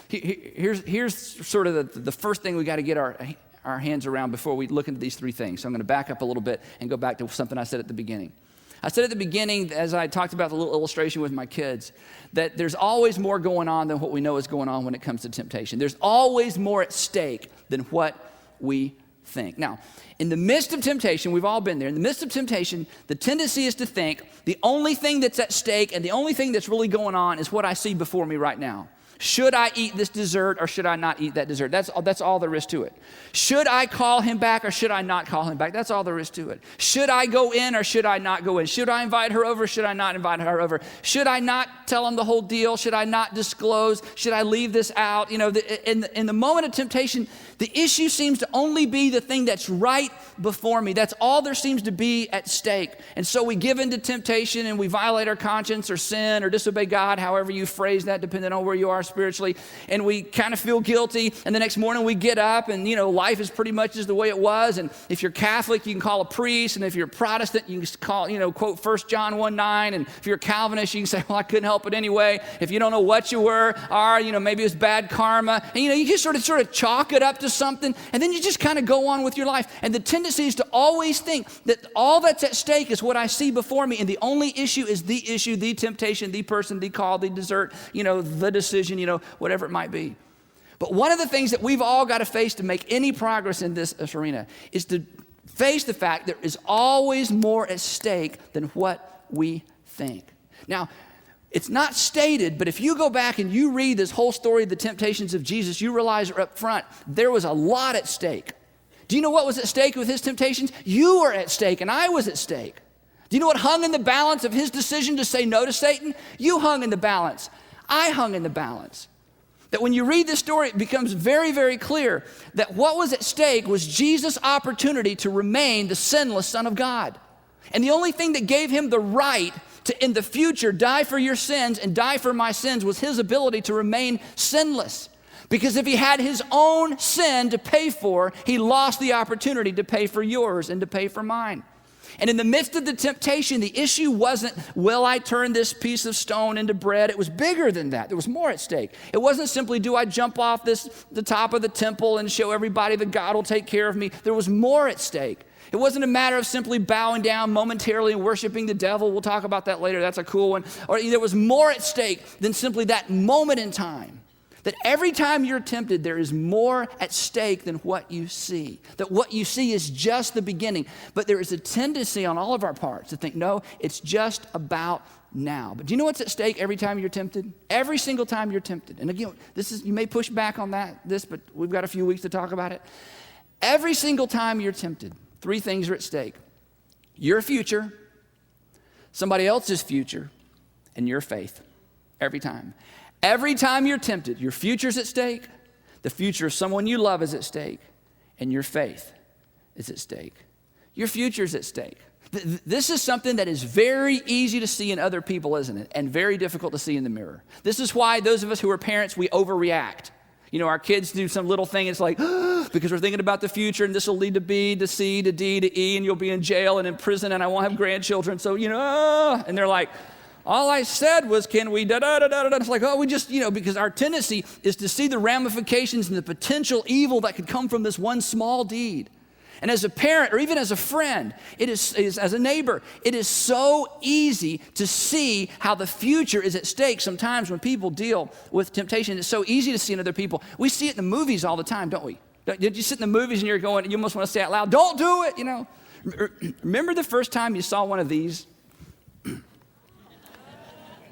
Here's sort of the first thing we got to get our hands around before we look into these three things. So I'm going to back up a little bit and go back to something I said at the beginning. I said at the beginning, as I talked about the little illustration with my kids, that there's always more going on than what we know is going on when it comes to temptation. There's always more at stake than what we think. Now, in the midst of temptation, we've all been there. In the midst of temptation, the tendency is to think the only thing that's at stake and the only thing that's really going on is what I see before me right now. Should I eat this dessert or should I not eat that dessert? That's all there is to it. Should I call him back or should I not call him back? That's all there is to it. Should I go in or should I not go in? Should I invite her over or should I not invite her over? Should I not tell him the whole deal? Should I not disclose? Should I leave this out? You know, in the moment of temptation, the issue seems to only be the thing that's right before me. That's all there seems to be at stake. And so we give into temptation and we violate our conscience or sin or disobey God, however you phrase that, depending on where you are spiritually. And we kind of feel guilty. And the next morning we get up and, you know, life is pretty much just the way it was. And if you're Catholic, you can call a priest. And if you're Protestant, you can call, you know, quote 1 John 1:9. And if you're a Calvinist, you can say, well, I couldn't help it anyway. If you don't know what you were, or, you know, maybe it was bad karma. And, you know, you just sort of chalk it up to something, and then you just kind of go on with your life. And the tendency is to always think that all that's at stake is what I see before me, and the only issue is the issue, the temptation, the person, the call, the dessert, you know, the decision, you know, whatever it might be. But one of the things that we've all got to face to make any progress in this arena is to face the fact there is always more at stake than what we think. Now, it's not stated, but if you go back and you read this whole story of the temptations of Jesus, you realize up front, there was a lot at stake. Do you know what was at stake with his temptations? You were at stake and I was at stake. Do you know what hung in the balance of his decision to say no to Satan? You hung in the balance. I hung in the balance. That when you read this story, it becomes very, very clear that what was at stake was Jesus' opportunity to remain the sinless Son of God. And the only thing that gave him the right to, in the future, die for your sins and die for my sins was his ability to remain sinless. Because if he had his own sin to pay for, he lost the opportunity to pay for yours and to pay for mine. And in the midst of the temptation, the issue wasn't, will I turn this piece of stone into bread? It was bigger than that. There was more at stake. It wasn't simply, do I jump off the top of the temple and show everybody that God will take care of me? There was more at stake. It wasn't a matter of simply bowing down momentarily and worshiping the devil. We'll talk about that later. That's a cool one. Or there was more at stake than simply that moment in time. That every time you're tempted, there is more at stake than what you see. That what you see is just the beginning. But there is a tendency on all of our parts to think, no, it's just about now. But do you know what's at stake every time you're tempted? Every single time you're tempted. And again, you may push back on this, but we've got a few weeks to talk about it. Every single time you're tempted, three things are at stake. Your future, somebody else's future, and your faith. Every time. Every time you're tempted, your future's at stake, the future of someone you love is at stake, and your faith is at stake. Your future's at stake. This is something that is very easy to see in other people, isn't it? And very difficult to see in the mirror. This is why those of us who are parents, we overreact. You know, our kids do some little thing, it's like, because we're thinking about the future, and this will lead to B, to C, to D, to E, and you'll be in jail and in prison, and I won't have grandchildren, so, you know, and they're like, all I said was, can we da-da-da-da-da-da. It's like, oh, we just, you know, because our tendency is to see the ramifications and the potential evil that could come from this one small deed. And as a parent or even as a friend, it is as a neighbor, it is so easy to see how the future is at stake sometimes when people deal with temptation. It's so easy to see in other people. We see it in the movies all the time, don't we? Did you sit in the movies and you're going, you almost want to say out loud, don't do it, you know? Remember the first time you saw one of these?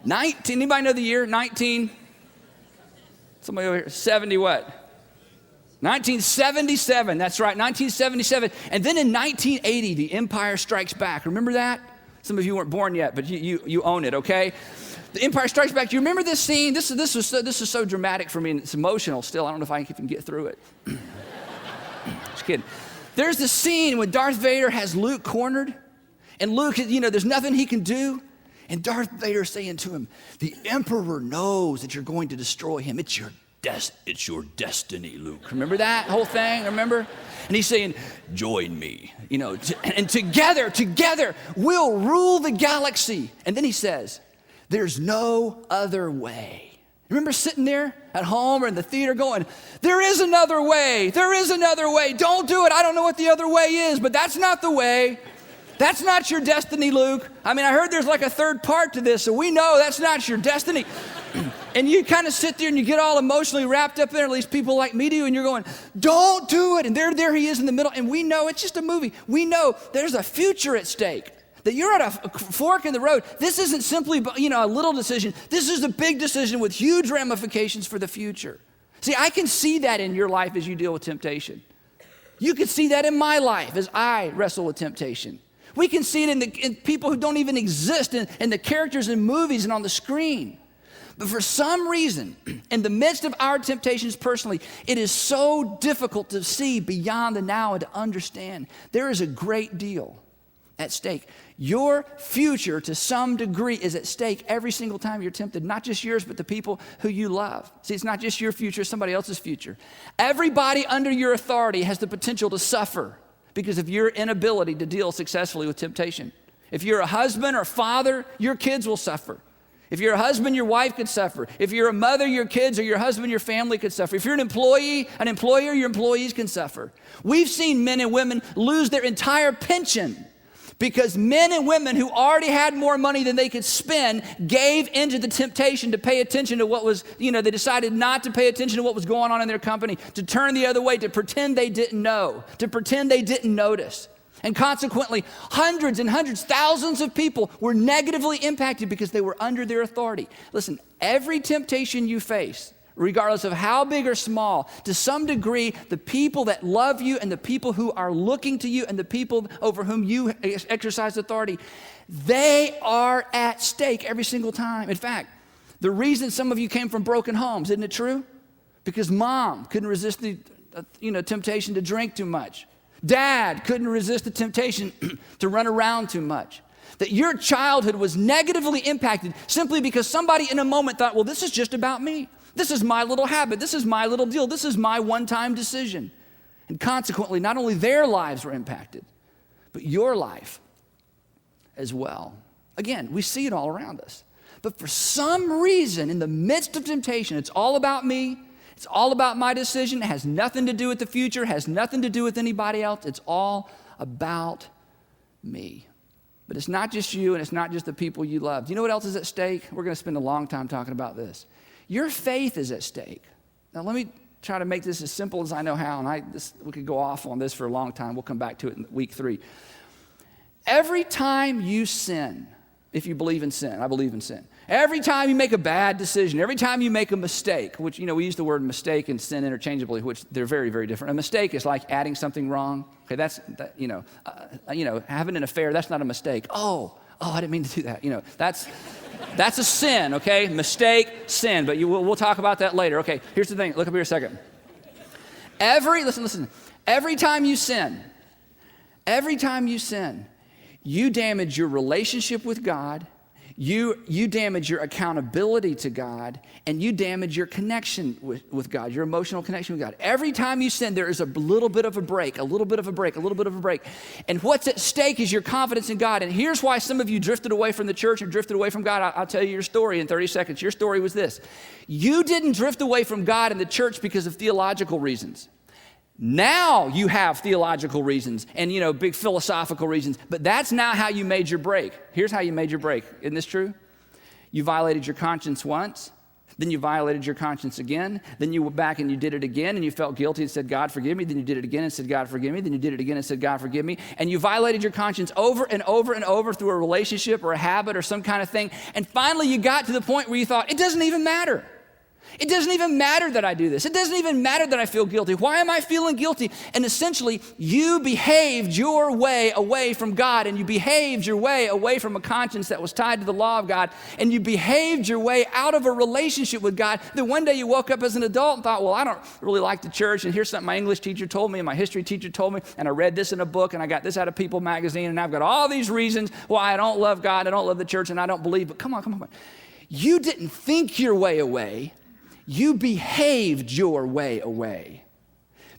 Anybody know the year? Somebody over here, 70 what? 1977, that's right, 1977. And then in 1980, The Empire Strikes Back. Remember that? Some of you weren't born yet, but you own it, okay? The Empire Strikes Back. Do you remember this scene? This is so dramatic for me, and it's emotional still. I don't know if I can get through it. Just kidding. There's the scene when Darth Vader has Luke cornered, and Luke, you know, there's nothing he can do. And Darth Vader saying to him, the Emperor knows that you're going to destroy him. It's your destiny, Luke. Remember that whole thing? Remember? And he's saying, join me. You know, and together, we'll rule the galaxy. And then he says, there's no other way. Remember sitting there at home or in the theater going, there is another way. There is another way. Don't do it. I don't know what the other way is, but that's not the way. That's not your destiny, Luke. I mean, I heard there's like a third part to this, so we know that's not your destiny. And you kind of sit there and you get all emotionally wrapped up in it, at least people like me do, and you're going, don't do it. And there he is in the middle, and we know it's just a movie. We know there's a future at stake, that you're at a fork in the road. This isn't simply, a little decision. This is a big decision with huge ramifications for the future. See, I can see that in your life as you deal with temptation. You can see that in my life as I wrestle with temptation. We can see it in people who don't even exist, in the characters in movies and on the screen. But for some reason, in the midst of our temptations personally, it is so difficult to see beyond the now and to understand there is a great deal at stake. Your future, to some degree, is at stake every single time you're tempted, not just yours, but the people who you love. See, it's not just your future, it's somebody else's future. Everybody under your authority has the potential to suffer because of your inability to deal successfully with temptation. If you're a husband or father, your kids will suffer. If you're a husband, your wife could suffer. If you're a mother, your kids or your husband, your family could suffer. If you're an employee, an employer, your employees can suffer. We've seen men and women lose their entire pension because men and women who already had more money than they could spend gave into the temptation to pay attention to what was, they decided not to pay attention to what was going on in their company, to turn the other way, to pretend they didn't know, to pretend they didn't notice. And consequently, hundreds and hundreds, thousands of people were negatively impacted because they were under their authority. Listen, every temptation you face, regardless of how big or small, to some degree, the people that love you and the people who are looking to you and the people over whom you exercise authority, they are at stake every single time. In fact, the reason some of you came from broken homes, isn't it true? Because mom couldn't resist the temptation to drink too much. Dad couldn't resist the temptation to run around too much. That your childhood was negatively impacted simply because somebody in a moment thought, well, this is just about me. This is my little habit. This is my little deal. This is my one-time decision. And consequently, not only their lives were impacted, but your life as well. Again, we see it all around us. But for some reason, in the midst of temptation, it's all about me. It's all about my decision. It has nothing to do with the future. It has nothing to do with anybody else. It's all about me. But it's not just you, and it's not just the people you love. Do you know what else is at stake? We're going to spend a long time talking about this. Your faith is at stake. Now, let me try to make this as simple as I know how, and we could go off on this for a long time. We'll come back to it in week 3. Every time you sin, if you believe in sin, I believe in sin. Every time you make a bad decision, every time you make a mistake, which, we use the word mistake and sin interchangeably, which they're very, very different. A mistake is like adding something wrong. Okay, having an affair, that's not a mistake. Oh, I didn't mean to do that. That's a sin, okay? Mistake, sin, but we'll talk about that later. Okay, here's the thing. Look up here a second. Listen. Every time you sin, you damage your relationship with God, you damage your accountability to God, and you damage your connection with God, your emotional connection with God. Every time you sin, there is a little bit of a break. And what's at stake is your confidence in God. And here's why some of you drifted away from the church or drifted away from God. I'll tell you your story in 30 seconds. Your story was this. You didn't drift away from God and the church because of theological reasons. Now you have theological reasons and, big philosophical reasons, but that's not how you made your break. Here's how you made your break. Isn't this true? You violated your conscience once, then you violated your conscience again, then you went back and you did it again and you felt guilty and said, God, forgive me. Then you did it again and said, God, forgive me. Then you did it again and said, God, forgive me. And you violated your conscience over and over and over through a relationship or a habit or some kind of thing. And finally you got to the point where you thought, it doesn't even matter. It doesn't even matter that I do this. It doesn't even matter that I feel guilty. Why am I feeling guilty? And essentially, you behaved your way away from God, and you behaved your way away from a conscience that was tied to the law of God, and you behaved your way out of a relationship with God. Then one day you woke up as an adult and thought, well, I don't really like the church, and here's something my English teacher told me, and my history teacher told me, and I read this in a book, and I got this out of People magazine, and I've got all these reasons why I don't love God, I don't love the church, and I don't believe. But come on. You didn't think your way away. You behaved your way away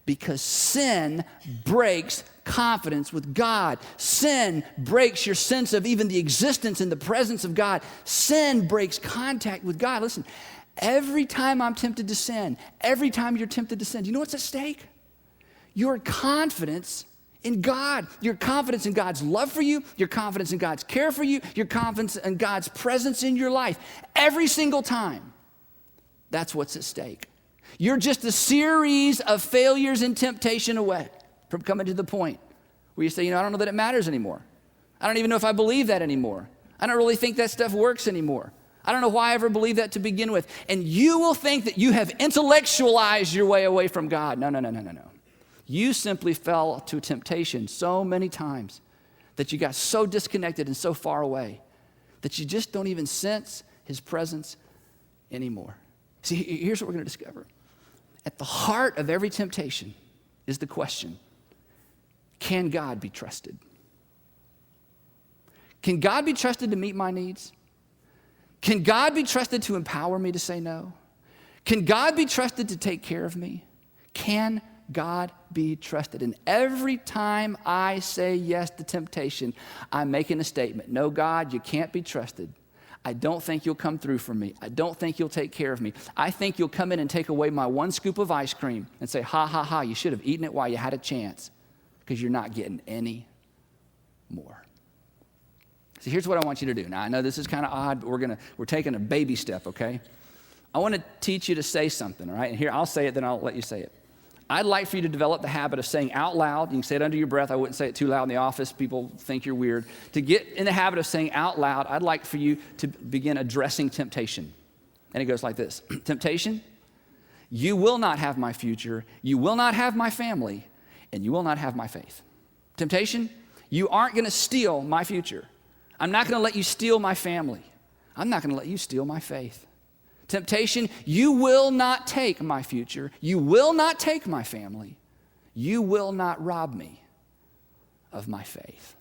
because sin breaks confidence with God. Sin breaks your sense of even the existence and the presence of God. Sin breaks contact with God. Listen, Every time I'm tempted to sin, every time you're tempted to sin, do you know what's at stake? Your confidence in God, your confidence in God's love for you, your confidence in God's care for you, your confidence in God's presence in your life. Every single time, that's what's at stake. You're just a series of failures and temptation away from coming to the point where you say, I don't know that it matters anymore. I don't even know if I believe that anymore. I don't really think that stuff works anymore. I don't know why I ever believed that to begin with. And you will think that you have intellectualized your way away from God. No. You simply fell to temptation so many times that you got so disconnected and so far away that you just don't even sense his presence anymore. See, here's what we're going to discover. At the heart of every temptation is the question, can God be trusted? Can God be trusted to meet my needs? Can God be trusted to empower me to say no? Can God be trusted to take care of me? Can God be trusted? And every time I say yes to temptation, I'm making a statement. No, God, you can't be trusted. I don't think you'll come through for me. I don't think you'll take care of me. I think you'll come in and take away my one scoop of ice cream and say, ha, ha, ha, you should have eaten it while you had a chance because you're not getting any more. So here's what I want you to do. Now, I know this is kind of odd, but we're taking a baby step, okay? I want to teach you to say something, all right? And here, I'll say it, then I'll let you say it. I'd like for you to develop the habit of saying out loud. You can say it under your breath. I wouldn't say it too loud in the office. People think you're weird. To get in the habit of saying out loud, I'd like for you to begin addressing temptation. And it goes like this. Temptation, you will not have my future. You will not have my family. And you will not have my faith. Temptation, you aren't going to steal my future. I'm not going to let you steal my family. I'm not going to let you steal my faith. Temptation, you will not take my future. You will not take my family. You will not rob me of my faith.